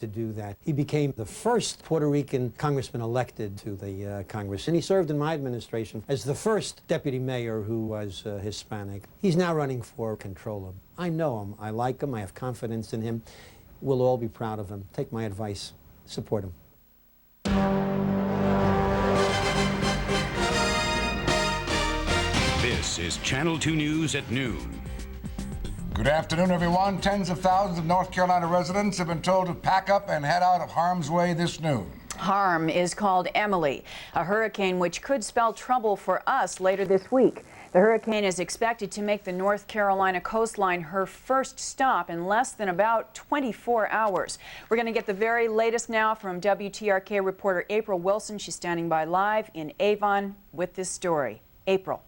to do that. He became the first Puerto Rican congressman elected to the Congress, and he served in my administration as the first deputy mayor who was Hispanic. He's now running for controller. I know him, I like him, I have confidence in him. We'll all be proud of him. Take my advice, support him. This is Channel 2 News at noon. Good afternoon, everyone. Tens of thousands of North Carolina residents have been told to pack up and head out of harm's way this noon. Harm is called Emily, a hurricane which could spell trouble for us later this week. The hurricane is expected to make the North Carolina coastline her first stop in less than about 24 hours. We're going to get the very latest now from WTRK reporter April Wilson. She's standing by live in Avon with this story. April.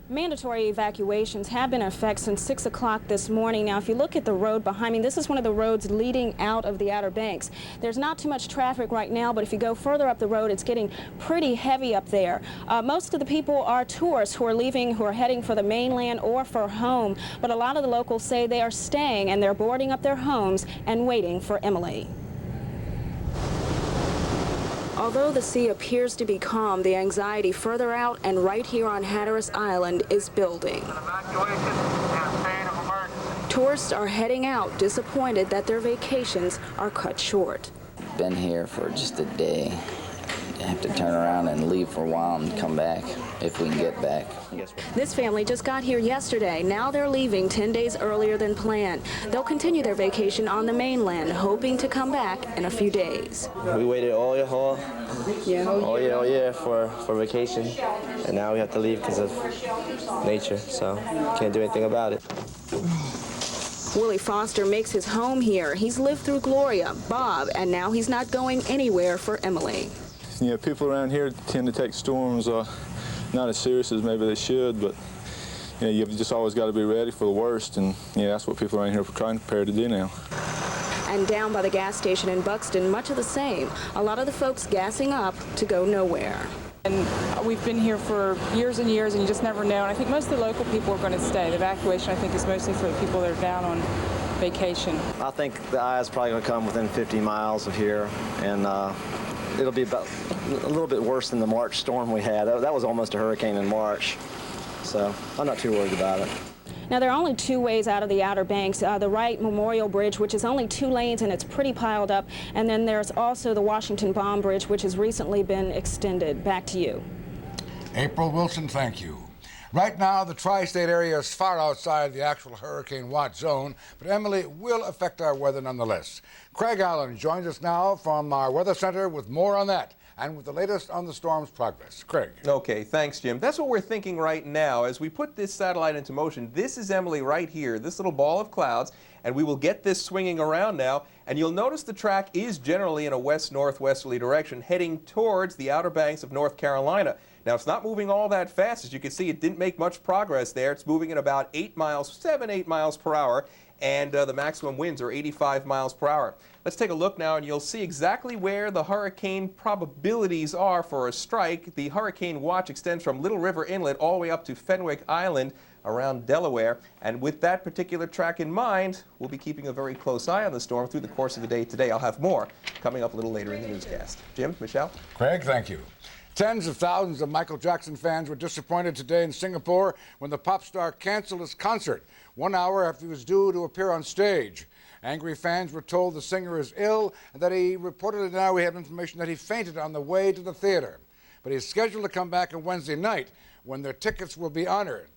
Mandatory evacuations have been in effect since 6 o'clock this morning. Now, if you look at the road behind me, this is one of the roads leading out of the Outer Banks. There's not too much traffic right now, but if you go further up the road, it's getting pretty heavy up there. Most of the people are tourists who are leaving, who are heading for the mainland or for home, but a lot of the locals say they are staying and they're boarding up their homes and waiting for Emily. Although the sea appears to be calm, the anxiety further out and right here on Hatteras Island is building. Tourists are heading out, disappointed that their vacations are cut short. Been here for just a day. I have to turn around and leave for a while and come back if we can get back. This family just got here yesterday. Now they're leaving 10 days earlier than planned. They'll continue their vacation on the mainland, hoping to come back in a few days. We waited all year for vacation, and now we have to leave because of nature, so can't do anything about it. Willie Foster makes his home here. He's lived through Gloria, Bob, and now he's not going anywhere for Emily. You know, people around here tend to take storms not as serious as maybe they should, but you know, you've just always got to be ready for the worst, and yeah, that's what people around here are trying to prepare to do now. And down by the gas station in Buxton, much of the same. A lot of the folks gassing up to go nowhere. And we've been here for years and years, and you just never know. And I think most of the local people are going to stay. The evacuation, I think, is mostly for the people that are down on vacation. I think the eye is probably going to come within 50 miles of here, and it'll be about a little bit worse than the March storm we had. That was almost a hurricane in March, so I'm not too worried about it. Now, there are only two ways out of the Outer Banks. The Wright Memorial Bridge, which is only 2 lanes and it's pretty piled up, and then there's also the Washington Bomb Bridge, which has recently been extended. Back to you. April Wilson, thank you. Right now, the tri-state area is far outside the actual hurricane watch zone, but Emily will affect our weather nonetheless. Craig Allen joins us now from our weather center with more on that and with the latest on the storm's progress. Craig. Okay, thanks, Jim. That's what we're thinking right now. As we put this satellite into motion, this is Emily right here, this little ball of clouds, and we will get this swinging around now, and you'll notice the track is generally in a west-northwesterly direction, heading towards the Outer Banks of North Carolina. Now, it's not moving all that fast. As you can see, it didn't make much progress there. It's moving at about 8 miles per hour, and the maximum winds are 85 miles per hour. Let's take a look now, and you'll see exactly where the hurricane probabilities are for a strike. The hurricane watch extends from Little River Inlet all the way up to Fenwick Island around Delaware. And with that particular track in mind, we'll be keeping a very close eye on the storm through the course of the day today. I'll have more coming up a little later in the newscast. Jim, Michelle? Craig, thank you. Tens of thousands of Michael Jackson fans were disappointed today in Singapore when the pop star canceled his concert 1 hour after he was due to appear on stage. Angry fans were told the singer is ill and that he reportedly, now we have information that he fainted on the way to the theater. But he's scheduled to come back on Wednesday night when their tickets will be honored.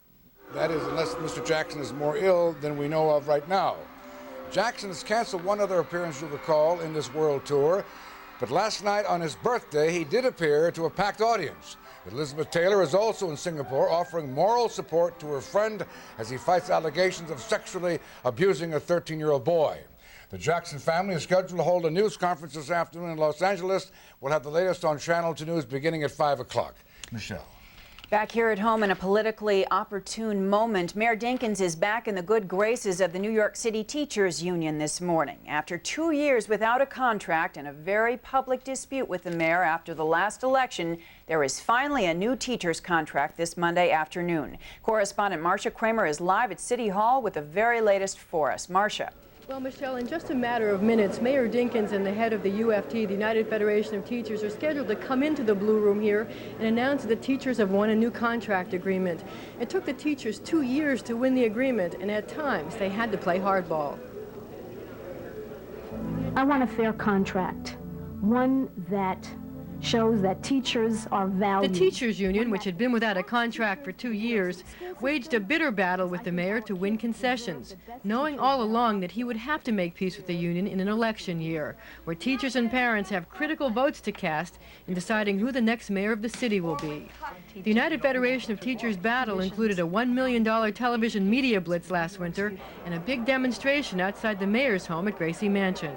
That is, unless Mr. Jackson is more ill than we know of right now. Jackson has canceled one other appearance, you'll recall, in this world tour. But last night on his birthday, he did appear to a packed audience. Elizabeth Taylor is also in Singapore offering moral support to her friend as he fights allegations of sexually abusing a 13-year-old boy. The Jackson family is scheduled to hold a news conference this afternoon in Los Angeles. We'll have the latest on Channel 2 News beginning at 5 o'clock. Michelle. Back here at home in a politically opportune moment, Mayor Dinkins is back in the good graces of the New York City Teachers Union this morning. After 2 years without a contract and a very public dispute with the mayor after the last election, there is finally a new teacher's contract this Monday afternoon. Correspondent Marcia Kramer is live at City Hall with the very latest for us. Marcia. Well, Michelle, in just a matter of minutes, Mayor Dinkins and the head of the UFT, the United Federation of Teachers, are scheduled to come into the Blue Room here and announce that the teachers have won a new contract agreement. It took the teachers 2 years to win the agreement, and at times they had to play hardball. I want a fair contract, one that shows that teachers are valued. The teachers union, which had been without a contract for 2 years, waged a bitter battle with the mayor to win concessions, knowing all along that he would have to make peace with the union in an election year, where teachers and parents have critical votes to cast in deciding who the next mayor of the city will be. The United Federation of Teachers battle included a $1 million television media blitz last winter and a big demonstration outside the mayor's home at Gracie Mansion.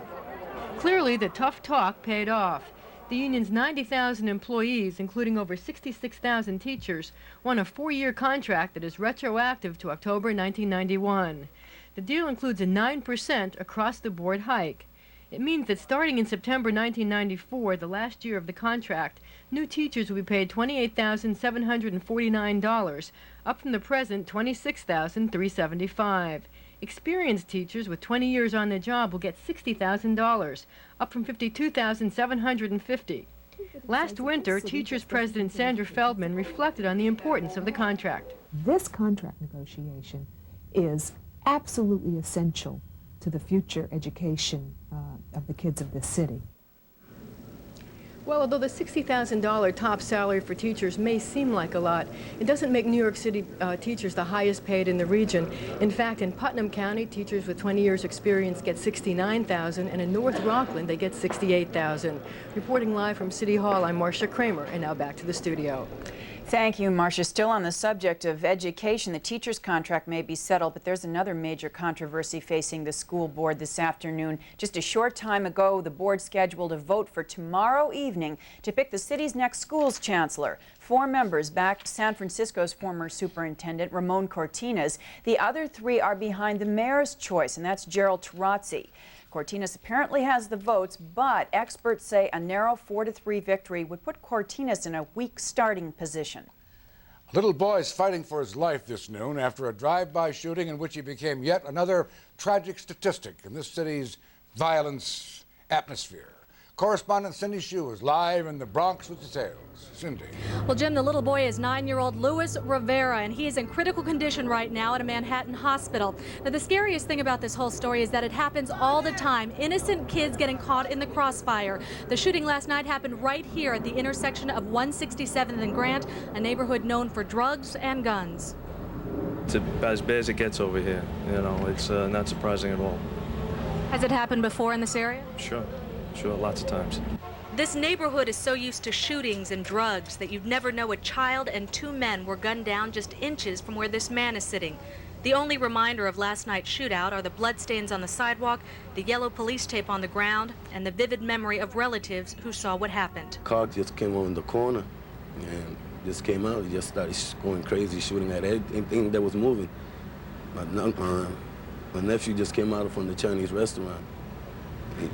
Clearly, the tough talk paid off. The union's 90,000 employees, including over 66,000 teachers, won a 4-year contract that is retroactive to October 1991. The deal includes a 9% across-the-board hike. It means that starting in September 1994, the last year of the contract, new teachers will be paid $28,749, up from the present $26,375. Experienced teachers with 20 years on the job will get $60,000, up from $52,750. Last winter, Teachers President Sandra Feldman reflected on the importance of the contract. This contract negotiation is absolutely essential to the future education of the kids of this city. Well, although the $60,000 top salary for teachers may seem like a lot, it doesn't make New York City teachers the highest paid in the region. In fact, in Putnam County, teachers with 20 years experience get $69,000, and in North Rockland, they get $68,000. Reporting live from City Hall, I'm Marcia Kramer, and now back to the studio. Thank you, Marcia. Still on the subject of education, the teacher's contract may be settled, but there's another major controversy facing the school board this afternoon. Just a short time ago, the board scheduled a vote for tomorrow evening to pick the city's next schools chancellor. 4 members backed San Francisco's former superintendent, Ramon Cortines. The other 3 are behind the mayor's choice, and that's Gerald Tarazzi. Cortines apparently has the votes, but experts say a narrow 4-3 victory would put Cortines in a weak starting position. A little boy is fighting for his life this noon after a drive-by shooting in which he became yet another tragic statistic in this city's violence atmosphere. Correspondent Cindy Hsu is live in the Bronx with details. Cindy. Well, Jim, the little boy is 9-year-old Luis Rivera, and he is in critical condition right now at a Manhattan hospital. Now, the scariest thing about this whole story is that it happens all the time. Innocent kids getting caught in the crossfire. The shooting last night happened right here at the intersection of 167th and Grant, a neighborhood known for drugs and guns. It's as bad as it gets over here. You know, it's not surprising at all. Has it happened before in this area? Sure, lots of times. This neighborhood is so used to shootings and drugs that you'd never know a child and 2 men were gunned down just inches from where this man is sitting. The only reminder of last night's shootout are the bloodstains on the sidewalk, the yellow police tape on the ground, and the vivid memory of relatives who saw what happened. Car just came on the corner and just came out. He just started going crazy, shooting at anything that was moving. My nephew just came out from the Chinese restaurant. He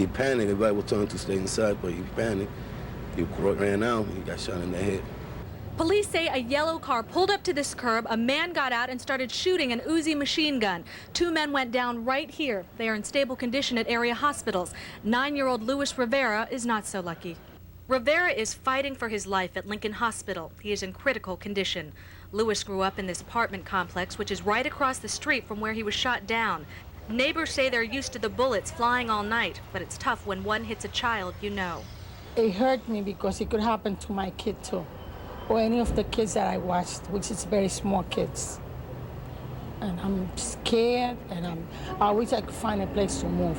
panicked. Everybody was telling him to stay inside, but he panicked. He ran out. He got shot in the head. Police say a yellow car pulled up to this curb, a man got out and started shooting an Uzi machine gun. 2 men went down right here. They are in stable condition at area hospitals. 9-year-old Luis Rivera is not so lucky. Rivera is fighting for his life at Lincoln Hospital. He is in critical condition. Luis grew up in this apartment complex, which is right across the street from where he was shot down. Neighbors say they're used to the bullets flying all night, but it's tough when one hits a child you know. It hurt me because it could happen to my kid too, or any of the kids that I watched, which is very small kids. And I'm scared, and I wish I could find a place to move.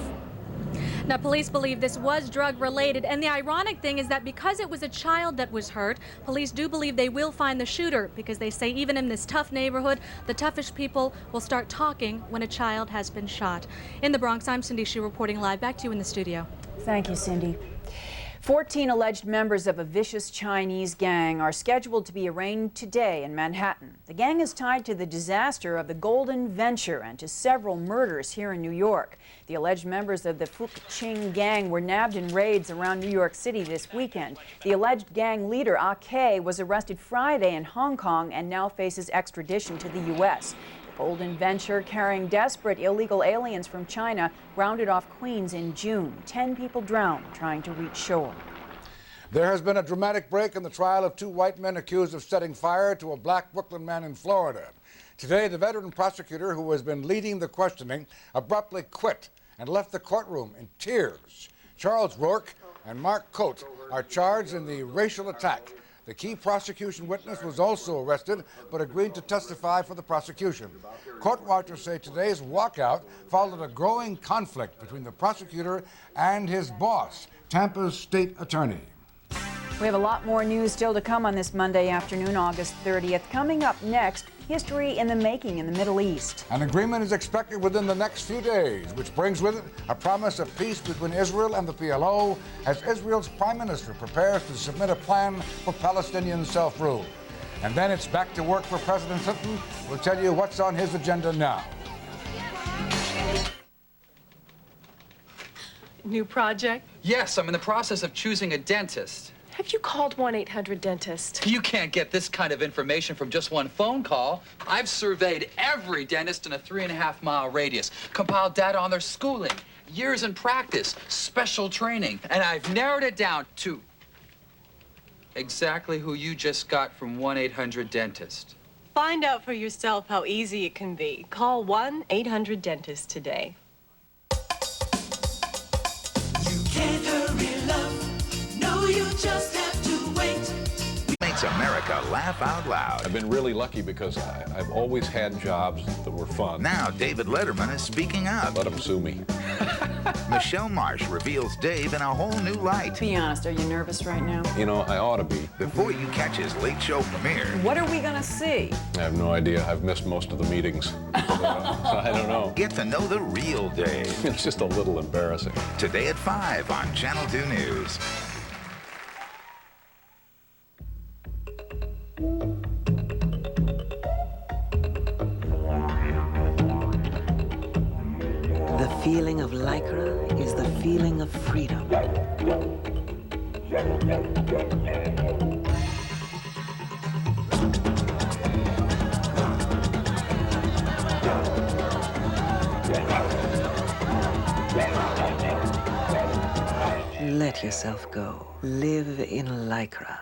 Now, police believe this was drug-related, and the ironic thing is that because it was a child that was hurt, police do believe they will find the shooter, because they say even in this tough neighborhood, the toughest people will start talking when a child has been shot. In the Bronx, I'm Cindy Hsu reporting live. Back to you in the studio. Thank you, Cindy. 14 alleged members of a vicious Chinese gang are scheduled to be arraigned today in Manhattan. The gang is tied to the disaster of the Golden Venture and to several murders here in New York. The alleged members of the Fuqing gang were nabbed in raids around New York City this weekend. The alleged gang leader, AK, was arrested Friday in Hong Kong and now faces extradition to the U.S. Golden Venture, carrying desperate illegal aliens from China, rounded off Queens in June. 10 people drowned trying to reach shore. There has been a dramatic break in the trial of two white men accused of setting fire to a black Brooklyn man in Florida. Today, the veteran prosecutor who has been leading the questioning abruptly quit and left the courtroom in tears. Charles Rourke and Mark Coate are charged in the racial attack. The key prosecution witness was also arrested, but agreed to testify for the prosecution. Court watchers say today's walkout followed a growing conflict between the prosecutor and his boss, Tampa's state attorney. We have a lot more news still to come on this Monday afternoon, August 30th. Coming up next, history in the making in the Middle East. An agreement is expected within the next few days, which brings with it a promise of peace between Israel and the PLO as Israel's prime minister prepares to submit a plan for Palestinian self-rule. And then it's back to work for President Clinton. We'll tell you what's on his agenda now. New project? Yes, I'm in the process of choosing a dentist. Have you called 1-800-DENTIST? You can't get this kind of information from just one phone call. I've surveyed every dentist in a 3.5-mile radius, compiled data on their schooling, years in practice, special training, and I've narrowed it down to exactly who you just got from 1-800-DENTIST. Find out for yourself how easy it can be. Call 1-800-DENTIST today. Can't hurry, love. No, you just have to wait. Makes America laugh out loud. I've been really lucky because I've always had jobs that were fun. Now David Letterman is speaking up. Let him sue me. Michelle Marsh reveals Dave in a whole new light. Be honest, are you nervous right now? You know, I ought to be. Before you catch his late show premiere. What are we gonna see? I have no idea. I've missed most of the meetings. So I don't know. Get to know the real Dave. It's just a little embarrassing. Today at 5 on Channel 2 News. The feeling of Lycra is the feeling of freedom. Let yourself go. Live in Lycra.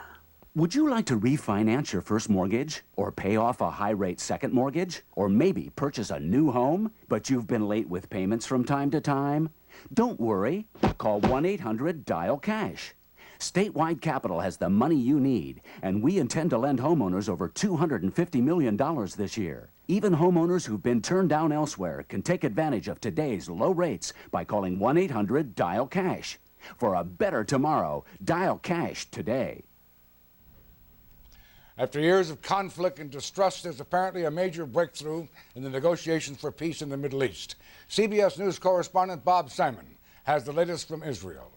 Would you like to refinance your first mortgage? Or pay off a high-rate second mortgage? Or maybe purchase a new home, but you've been late with payments from time to time? Don't worry. Call 1-800-DIAL-CASH. Statewide Capital has the money you need, and we intend to lend homeowners over $250 million this year. Even homeowners who've been turned down elsewhere can take advantage of today's low rates by calling 1-800-DIAL-CASH. For a better tomorrow, dial cash today. After years of conflict and distrust, there's apparently a major breakthrough in the negotiations for peace in the Middle East. CBS News correspondent Bob Simon has the latest from Israel.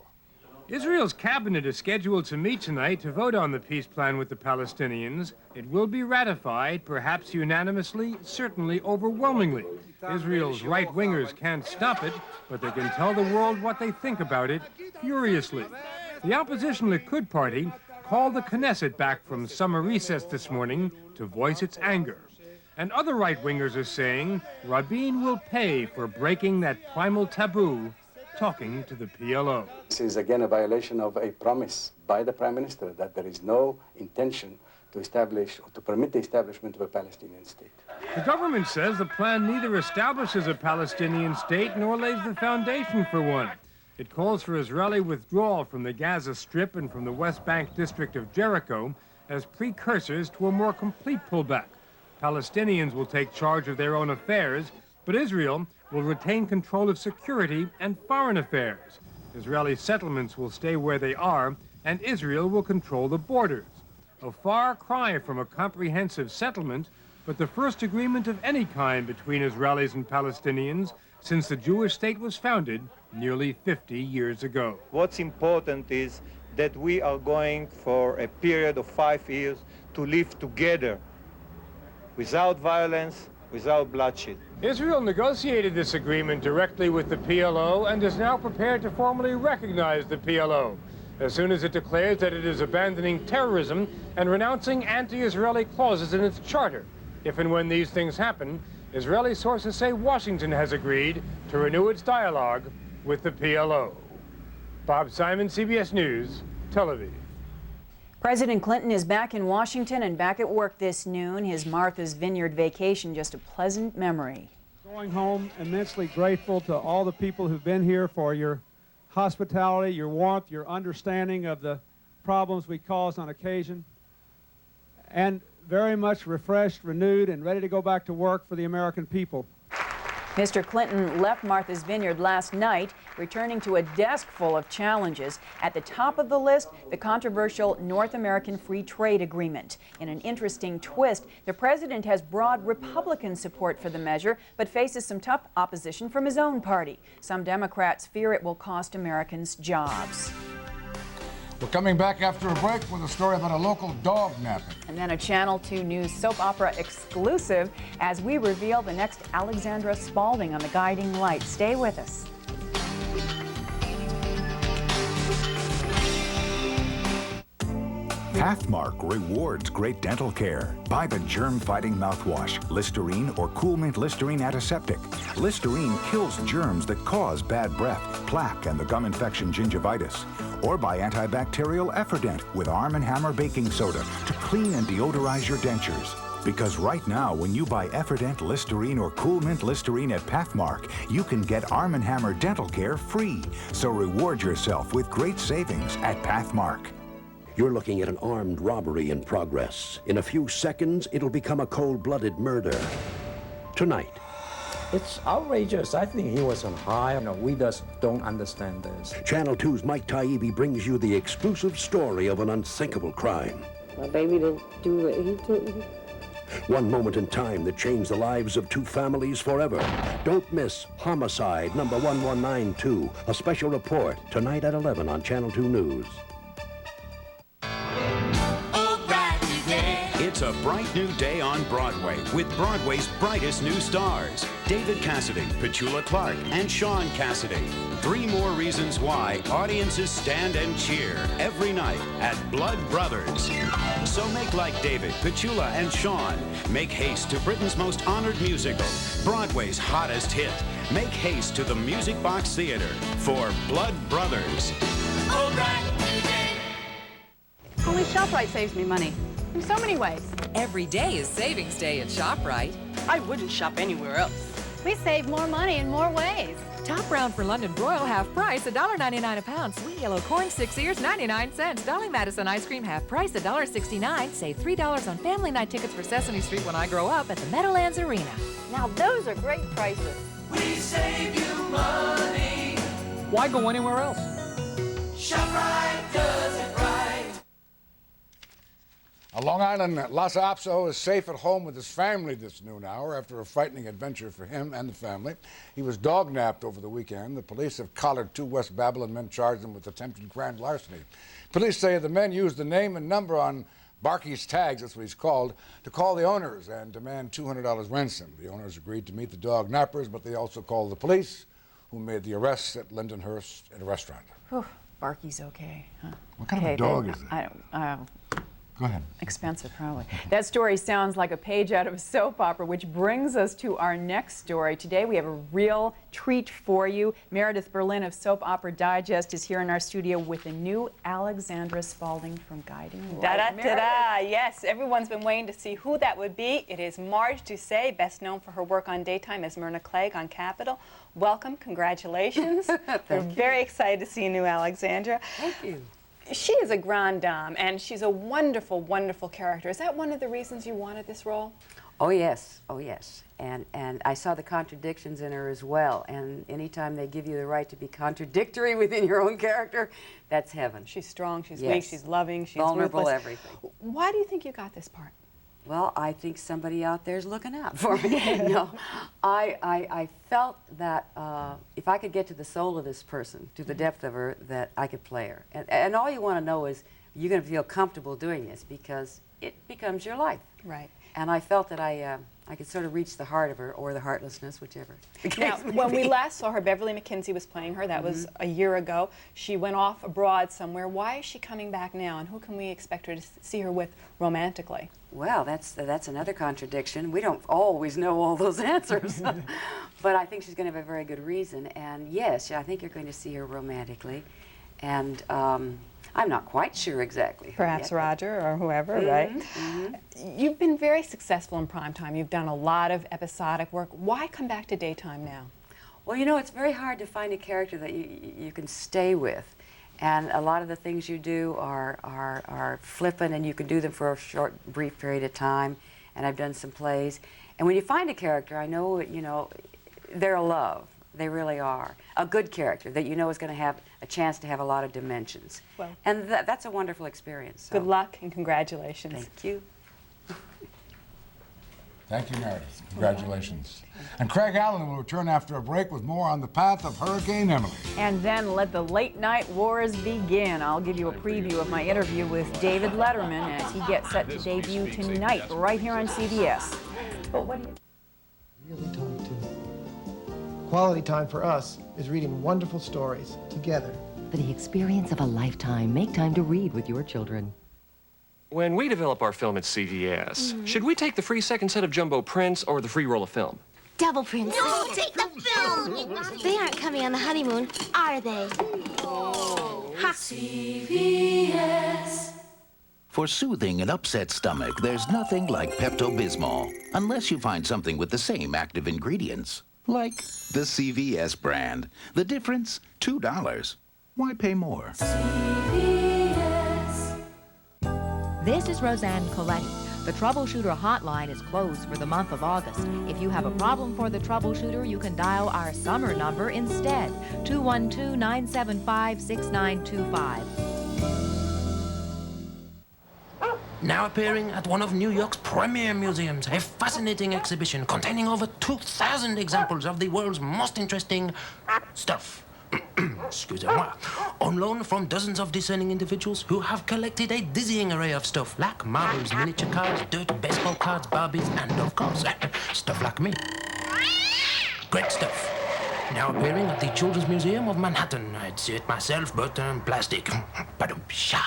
Israel's cabinet is scheduled to meet tonight to vote on the peace plan with the Palestinians. It will be ratified, perhaps unanimously, certainly overwhelmingly. Israel's right-wingers can't stop it, but they can tell the world what they think about it furiously. The opposition Likud party called the Knesset back from summer recess this morning to voice its anger. And other right-wingers are saying Rabin will pay for breaking that primal taboo, talking to the PLO. This is again a violation of a promise by the Prime Minister that there is no intention to establish or to permit the establishment of a Palestinian state. The government says the plan neither establishes a Palestinian state nor lays the foundation for one. It calls for Israeli withdrawal from the Gaza Strip and from the West Bank district of Jericho as precursors to a more complete pullback. Palestinians will take charge of their own affairs, but Israel will retain control of security and foreign affairs. Israeli settlements will stay where they are, and Israel will control the borders. A far cry from a comprehensive settlement, but the first agreement of any kind between Israelis and Palestinians since the Jewish state was founded nearly 50 years ago. What's important is that we are going for a period of 5 years to live together without violence, without bloodshed. Israel negotiated this agreement directly with the PLO and is now prepared to formally recognize the PLO as soon as it declares that it is abandoning terrorism and renouncing anti-Israeli clauses in its charter. If and when these things happen, Israeli sources say Washington has agreed to renew its dialogue with the PLO. Bob Simon, CBS News, Tel Aviv. President Clinton is back in Washington and back at work this noon. His Martha's Vineyard vacation just a pleasant memory. Going home immensely grateful to all the people who've been here for your hospitality, your warmth, your understanding of the problems we cause on occasion, and very much refreshed, renewed, and ready to go back to work for the American people. Mr. Clinton left Martha's Vineyard last night, returning to a desk full of challenges. At the top of the list, the controversial North American Free Trade Agreement. In an interesting twist, the president has broad Republican support for the measure, but faces some tough opposition from his own party. Some Democrats fear it will cost Americans jobs. We're coming back after a break with a story about a local dog napping. And then a Channel 2 News soap opera exclusive as we reveal the next Alexandra Spaulding on The Guiding Light. Stay with us. Pathmark rewards great dental care. Buy the germ-fighting mouthwash, Listerine or Cool Mint Listerine Antiseptic. Listerine kills germs that cause bad breath, plaque, and the gum infection gingivitis. Or buy antibacterial Efferdent with Arm & Hammer baking soda to clean and deodorize your dentures. Because right now, when you buy Efferdent Listerine or Cool Mint Listerine at Pathmark, you can get Arm & Hammer dental care free. So reward yourself with great savings at Pathmark. You're looking at an armed robbery in progress. In a few seconds, it'll become a cold-blooded murder. Tonight. It's outrageous. I think he was on high. We just don't understand this. Channel 2's Mike Taibbi brings you the exclusive story of an unthinkable crime. My baby didn't do what he did. One moment in time that changed the lives of two families forever. Don't miss Homicide number 1192, a special report tonight at 11 on Channel 2 News. It's a bright new day on Broadway with Broadway's brightest new stars, David Cassidy, Petula Clark, and Sean Cassidy. 3 more reasons why audiences stand and cheer every night at Blood Brothers. So make like David, Petula, and Sean. Make haste to Britain's most honored musical, Broadway's hottest hit. Make haste to the Music Box Theater for Blood Brothers. Only ShopRite saves me money. In so many ways. Every day is Savings Day at ShopRite. I wouldn't shop anywhere else. We save more money in more ways. Top round for London broil, half price, $1.99 a pound. Sweet yellow corn, 6 ears, 99 cents. Dolly Madison ice cream, half price, $1.69. Save $3 on family night tickets for Sesame Street When I Grow Up at the Meadowlands Arena. Now those are great prices. We save you money. Why go anywhere else? ShopRite does it right. A Long Island Lhasa Apso is safe at home with his family this noon hour after a frightening adventure for him and the family. He was dog-napped over the weekend. The police have collared 2 West Babylon men, charged them with attempted grand larceny. Police say the men used the name and number on Barky's tags, that's what he's called, to call the owners and demand $200 ransom. The owners agreed to meet the dog nappers, but they also called the police, who made the arrests at Lindenhurst at a restaurant. Whew, Barky's okay, huh? What kind of a dog is it? I don't. Go ahead. Expensive, probably. That story sounds like a page out of a soap opera, which brings us to our next story. Today we have a real treat for you. Meredith Berlin of Soap Opera Digest is here in our studio with a new Alexandra Spaulding from Guiding Light. Da-da-da-da. Yes, everyone's been waiting to see who that would be. It is Marsh Doucet, best known for her work on Daytime as Myrna Clegg on Capitol. Welcome, congratulations. We're very excited to see you, new Alexandra. Thank you. She is a grande dame, and she's a wonderful, wonderful character. Is that one of the reasons you wanted this role? Oh, yes. Oh, yes. And I saw the contradictions in her as well. And anytime they give you the right to be contradictory within your own character, that's heaven. She's strong, she's Yes. weak, she's loving, she's vulnerable, ruthless. everything. Why do you think you got this part? Well, I think somebody out there's looking out for me. No, I felt that if I could get to the soul of this person, to the depth of her, that I could play her. And all you want to know is you're going to feel comfortable doing this because it becomes your life. Right. And I felt that I could sort of reach the heart of her, or the heartlessness, whichever. Now, when we last saw her, Beverly McKinsey was playing her. That was a year ago. She went off abroad somewhere. Why is she coming back now, and who can we expect her to see her with romantically? Well, that's another contradiction. We don't always know all those answers. But I think she's going to have a very good reason. And yes, I think you're going to see her romantically. And I'm not quite sure exactly. Perhaps yet, Roger or whoever, right? You've been very successful in primetime. You've done a lot of episodic work. Why come back to daytime now? Well, you know, it's very hard to find a character that you can stay with. And a lot of the things you do are flippant, and you can do them for a short, brief period of time. And I've done some plays. And when you find a character, I know, you know, they're a love. They really are. A good character that you know is going to have a chance to have a lot of dimensions. Well, and that's a wonderful experience. So. Good luck and congratulations. Thank you. Thank you, Meredith. Congratulations. And Craig Allen will return after a break with more on the path of Hurricane Emily. And then let the late night wars begin. I'll give you a preview of my interview with David Letterman as he gets set to debut tonight right here on CBS. But what do you... Really talk to. Quality time for us is reading wonderful stories together. For the experience of a lifetime, make time to read with your children. When we develop our film at CBS, should we take the free second set of jumbo prints or the free roll of film? Double prints. No, take the film. They aren't coming on the honeymoon, are they? Oh, CBS. For soothing an upset stomach, there's nothing like Pepto-Bismol, unless you find something with the same active ingredients. Like the CVS brand. The difference, $2. Why pay more? CVS. This is Roseanne Coletti. The Troubleshooter hotline is closed for the month of August. If you have a problem for the Troubleshooter, you can dial our summer number instead, 212-975-6925. Now appearing at one of New York's premier museums, a fascinating exhibition containing over 2,000 examples of the world's most interesting stuff. Excusez-moi. On loan from dozens of discerning individuals who have collected a dizzying array of stuff like marbles, miniature cars, dirt, baseball cards, Barbies, and of course, stuff like me. Great stuff. Now appearing at the Children's Museum of Manhattan. I'd see it myself, but plastic. Ba-dum-sha.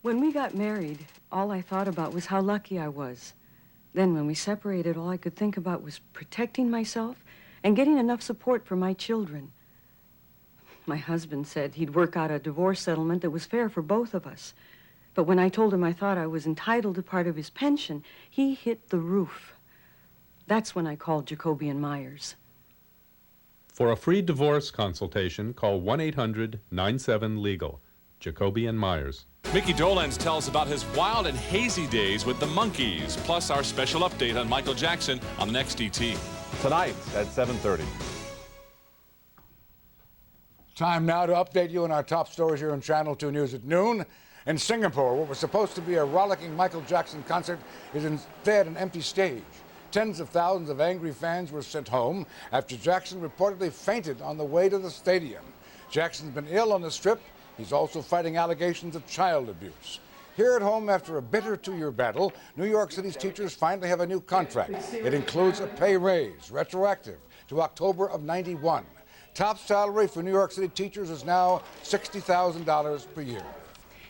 When we got married, all I thought about was how lucky I was. Then when we separated, all I could think about was protecting myself and getting enough support for my children. My husband said he'd work out a divorce settlement that was fair for both of us. But when I told him I thought I was entitled to part of his pension, he hit the roof. That's when I called Jacoby and Myers. For a free divorce consultation, call 1-800-97-LEGAL. Jacoby and Myers. Mickey Dolenz tells about his wild and hazy days with the Monkees, plus our special update on Michael Jackson on the next ET. Tonight at 7:30. Time now to update you on our top stories here on Channel 2 News at noon. In Singapore, what was supposed to be a rollicking Michael Jackson concert is instead an empty stage. Tens of thousands of angry fans were sent home after Jackson reportedly fainted on the way to the stadium. Jackson's been ill on the Strip. He's also fighting allegations of child abuse. Here at home, after a bitter 2-year battle, New York City's teachers finally have a new contract. It includes a pay raise, retroactive to October of '91. Top salary for New York City teachers is now $60,000 per year.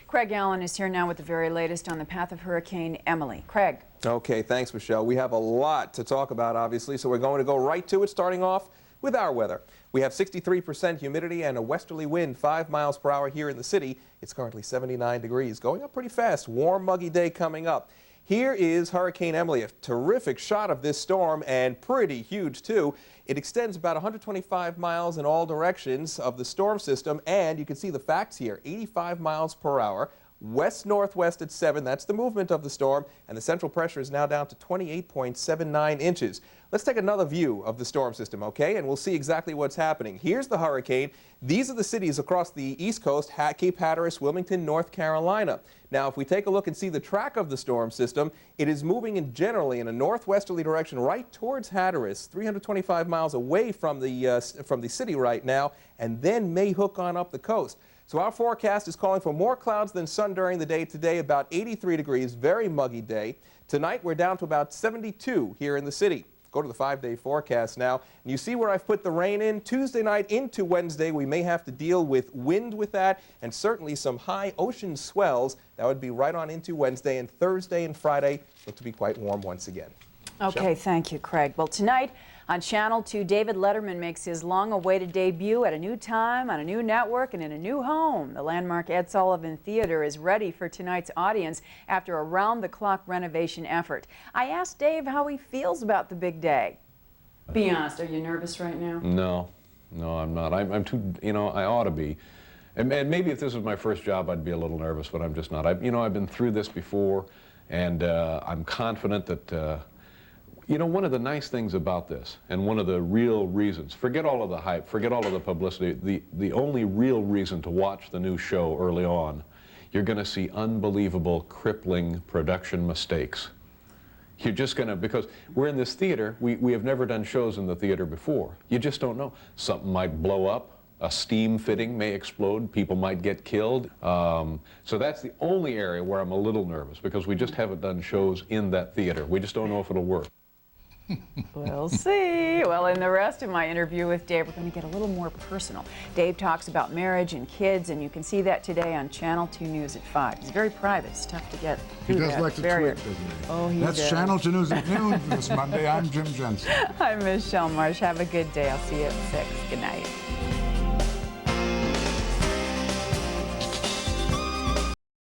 Craig Allen is here now with the very latest on the path of Hurricane Emily. Craig. Okay, thanks, Michelle. We have a lot to talk about, obviously, so we're going to go right to it, starting off with our weather. We have 63% humidity and a westerly wind 5 miles per hour here in the city. It's currently 79 degrees, going up pretty fast. Warm, muggy day coming up. Here is Hurricane Emily, a terrific shot of this storm, and pretty huge too. It extends about 125 miles in all directions of the storm system, and you can see the facts here. 85 miles per hour, west-northwest at 7. That's the movement of the storm, and the central pressure is now down to 28.79 inches. Let's take another view of the storm system, okay, and we'll see exactly what's happening. Here's the hurricane. These are the cities across the East Coast, Cape Hatteras, Wilmington, North Carolina. Now, if we take a look and see the track of the storm system, it is moving generally in a northwesterly direction right towards Hatteras, 325 miles away from the city right now, and then may hook on up the coast. So our forecast is calling for more clouds than sun during the day today, about 83 degrees, very muggy day. Tonight, we're down to about 72 here in the city. Go to the 5-day forecast now, and you see where I've put the rain in. Tuesday night into Wednesday, we may have to deal with wind with that, and certainly some high ocean swells. That would be right on into Wednesday, and Thursday and Friday look to be quite warm once again. Okay, thank you, Craig. Well, tonight on Channel 2, David Letterman makes his long-awaited debut at a new time, on a new network, and in a new home. The landmark Ed Sullivan Theater is ready for tonight's audience after a round-the-clock renovation effort. I asked Dave how he feels about the big day. Be honest, are you nervous right now? No, I'm not. I'm too, I ought to be. And maybe if this was my first job, I'd be a little nervous, but I'm just not. I've been through this before, and I'm confident that one of the nice things about this, and one of the real reasons, forget all of the hype, forget all of the publicity, the only real reason to watch the new show early on, you're going to see unbelievable, crippling production mistakes. You're just going to, because we're in this theater, we have never done shows in the theater before. You just don't know. Something might blow up, a steam fitting may explode, people might get killed. So that's the only area where I'm a little nervous, because we just haven't done shows in that theater. We just don't know if it'll work. We'll see. Well, in the rest of my interview with Dave, we're going to get a little more personal. Dave talks about marriage and kids, and you can see that today on Channel 2 News at 5. He's very private. It's tough to get through that. He does like to tweet, doesn't he? Oh, he That's does. Channel 2 News at noon this Monday. I'm Jim Jensen. I'm Michelle Marsh. Have a good day. I'll see you at 6. Good night.